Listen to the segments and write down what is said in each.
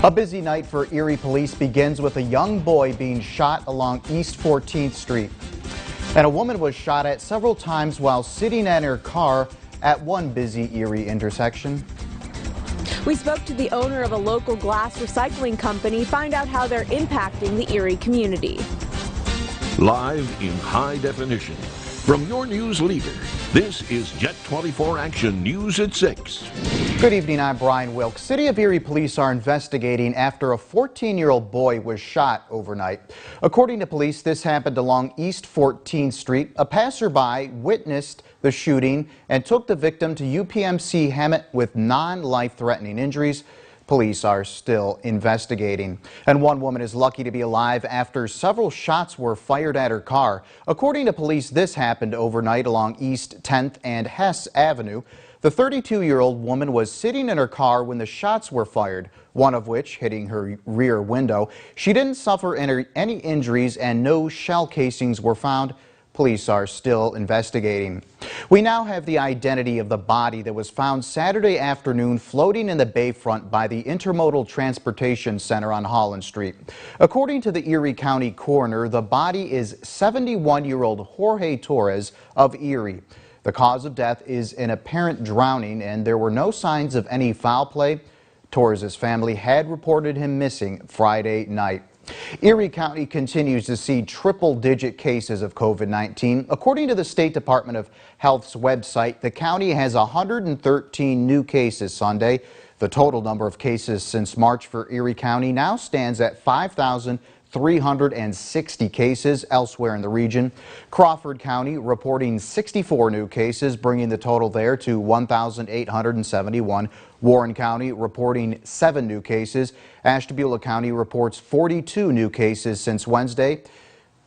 A busy night for Erie police begins with a young boy being shot along East 14th Street. And a woman was shot at several times while sitting in her car at one busy Erie intersection. We spoke to the owner of a local glass recycling company, find out how they're impacting the Erie community. Live in high definition from your news leader, this is Jet 24 Action News at 6. Good evening, I'm Brian Wilkes. City of Erie police are investigating after a 14-year-old boy was shot overnight. According to police, this happened along East 14th Street. A passerby witnessed the shooting and took the victim to UPMC Hemet with non-life-threatening injuries. Police are still investigating. And one woman is lucky to be alive after several shots were fired at her car. According to police, this happened overnight along East 10th and Hess Avenue. The 32-year-old woman was sitting in her car when the shots were fired, one of which hitting her rear window. She didn't suffer any injuries and no shell casings were found. Police are still investigating. We now have the identity of the body that was found Saturday afternoon floating in the bayfront by the Intermodal Transportation Center on Holland Street. According to the Erie County coroner, the body is 71-year-old Jorge Torres of Erie. The cause of death is an apparent drowning, and there were no signs of any foul play. Torres' family had reported him missing Friday night. Erie County continues to see triple-digit cases of COVID-19. According to the State Department of Health's website, the county has 113 new cases Sunday. The total number of cases since March for Erie County now stands at 5,360 cases elsewhere in the region. Crawford County reporting 64 new cases, bringing the total there to 1,871. Warren County reporting 7 new cases. Ashtabula County reports 42 new cases since Wednesday.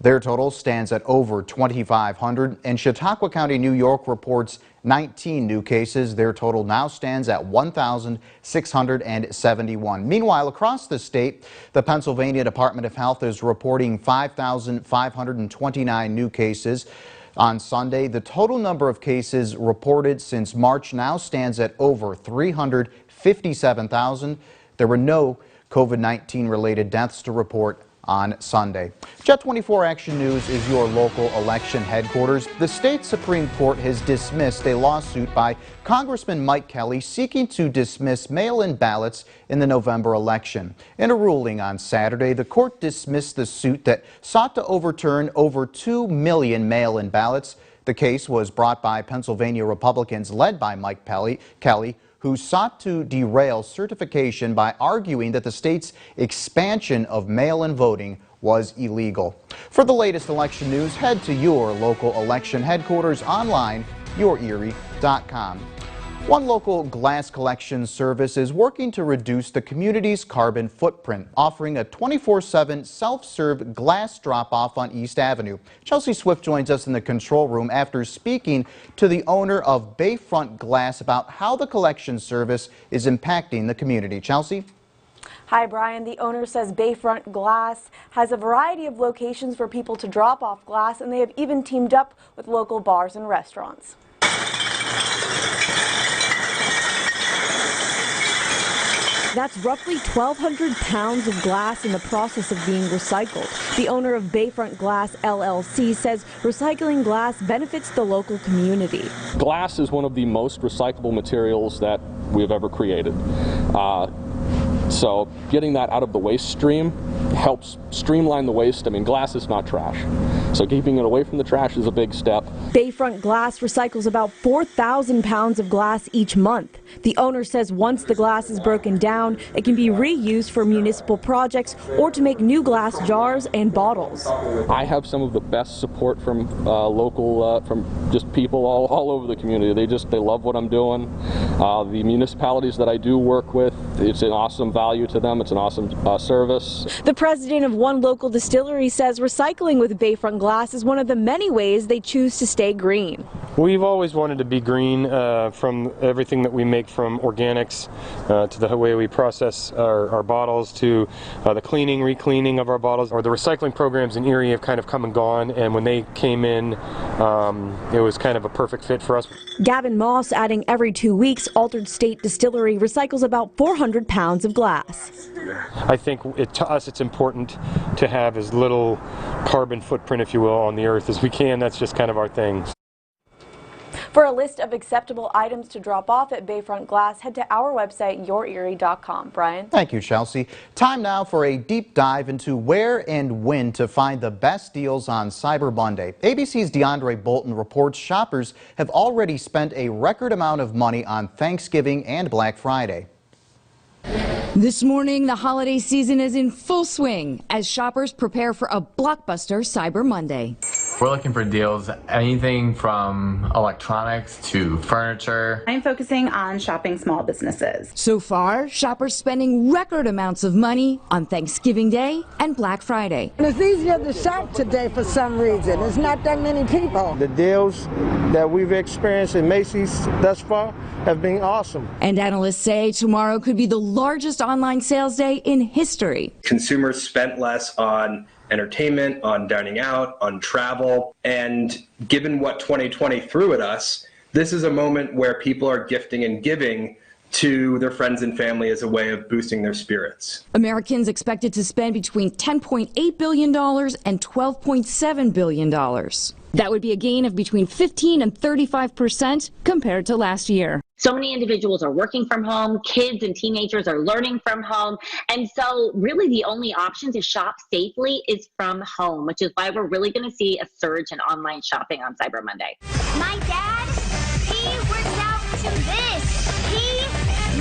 Their total stands at over 2,500. And Chautauqua County, New York reports 19 new cases. Their total now stands at 1,671. Meanwhile, across the state, the Pennsylvania Department of Health is reporting 5,529 new cases. On Sunday, the total number of cases reported since March now stands at over 357,000. There were no COVID-19 related deaths to report on Sunday. Jet 24 Action News is your local election headquarters. The state Supreme Court has dismissed a lawsuit by Congressman Mike Kelly seeking to dismiss mail-in ballots in the November election. In a ruling on Saturday, the court dismissed the suit that sought to overturn over 2 million mail-in ballots. The case was brought by Pennsylvania Republicans led by Mike Kelly, who sought to derail certification by arguing that the state's expansion of mail-in voting was illegal. For the latest election news, head to your local election headquarters online, yourerie.com. One local glass collection service is working to reduce the community's carbon footprint, offering a 24/7 self-serve glass drop-off on East Avenue. Chelsea Swift joins us in the control room after speaking to the owner of Bayfront Glass about how the collection service is impacting the community. Chelsea? Hi, Brian. The owner says Bayfront Glass has a variety of locations for people to drop off glass, and they have even teamed up with local bars and restaurants. That's roughly 1,200 pounds of glass in the process of being recycled. The owner of Bayfront Glass LLC says recycling glass benefits the local community. Glass is one of the most recyclable materials that we've ever created. So getting that out of the waste stream helps streamline the waste. I mean, glass is not trash. So keeping it away from the trash is a big step. Bayfront Glass recycles about 4,000 pounds of glass each month. The owner says once the glass is broken down, it can be reused for municipal projects or to make new glass jars and bottles. I have some of the best support from from just people all over the community. They love what I'm doing. The municipalities that I do work with, it's an awesome value to them. It's an awesome service. The president of one local distillery says recycling with Bayfront Glass is one of the many ways they choose to stay green. We've always wanted to be green, from everything that we make, from organics to the way we process our bottles, to the cleaning, re-cleaning of our bottles, or the recycling programs in Erie have kind of come and gone, and when they came in, it was kind of a perfect fit for us. Gavin Moss adding every 2 weeks, Altered State Distillery recycles about 400 pounds of glass. I think to us it's important to have as little carbon footprint, if you will, on the earth as we can. That's just kind of our thing. For a list of acceptable items to drop off at Bayfront Glass, head to our website, yourerie.com. Brian? Thank you, Chelsea. Time now for a deep dive into where and when to find the best deals on Cyber Monday. ABC's DeAndre Bolton reports shoppers have already spent a record amount of money on Thanksgiving and Black Friday. This morning, the holiday season is in full swing as shoppers prepare for a blockbuster Cyber Monday. We're looking for deals, anything from electronics to furniture. I'm focusing on shopping small businesses. So far, shoppers spending record amounts of money on Thanksgiving Day and Black Friday. And it's easier to shop today for some reason. It's not that many people. The deals that we've experienced in Macy's thus far have been awesome. And analysts say tomorrow could be the largest online sales day in history. Consumers spent less on entertainment, on dining out, on travel, and given what 2020 threw at us, this is a moment where people are gifting and giving to their friends and family as a way of boosting their spirits. Americans expected to spend between $10.8 billion and $12.7 billion. That would be a gain of between 15 and 35% compared to last year. So many individuals are working from home, kids and teenagers are learning from home, and so really the only option to shop safely is from home, which is why we're really going to see a surge in online shopping on Cyber Monday. My dad, he works out to this. He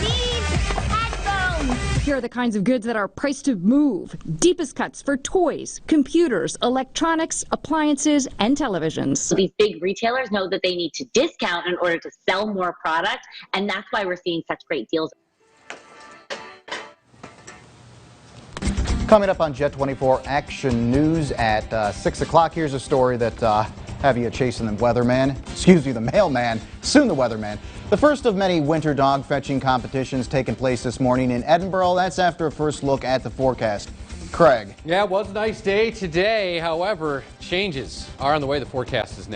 needs headphones. Here are the kinds of goods that are priced to move. Deepest cuts for toys, computers, electronics, appliances, and televisions. These big retailers know that they need to discount in order to sell more product, and that's why we're seeing such great deals. Coming up on Jet 24 Action News at 6 o'clock, here's a story that have you chasing the the mailman, soon the weatherman. The first of many winter dog fetching competitions taking place this morning in Edinboro. That's after a first look at the forecast. Craig. Yeah, it was a nice day today. However, changes are on the way. The forecast is next.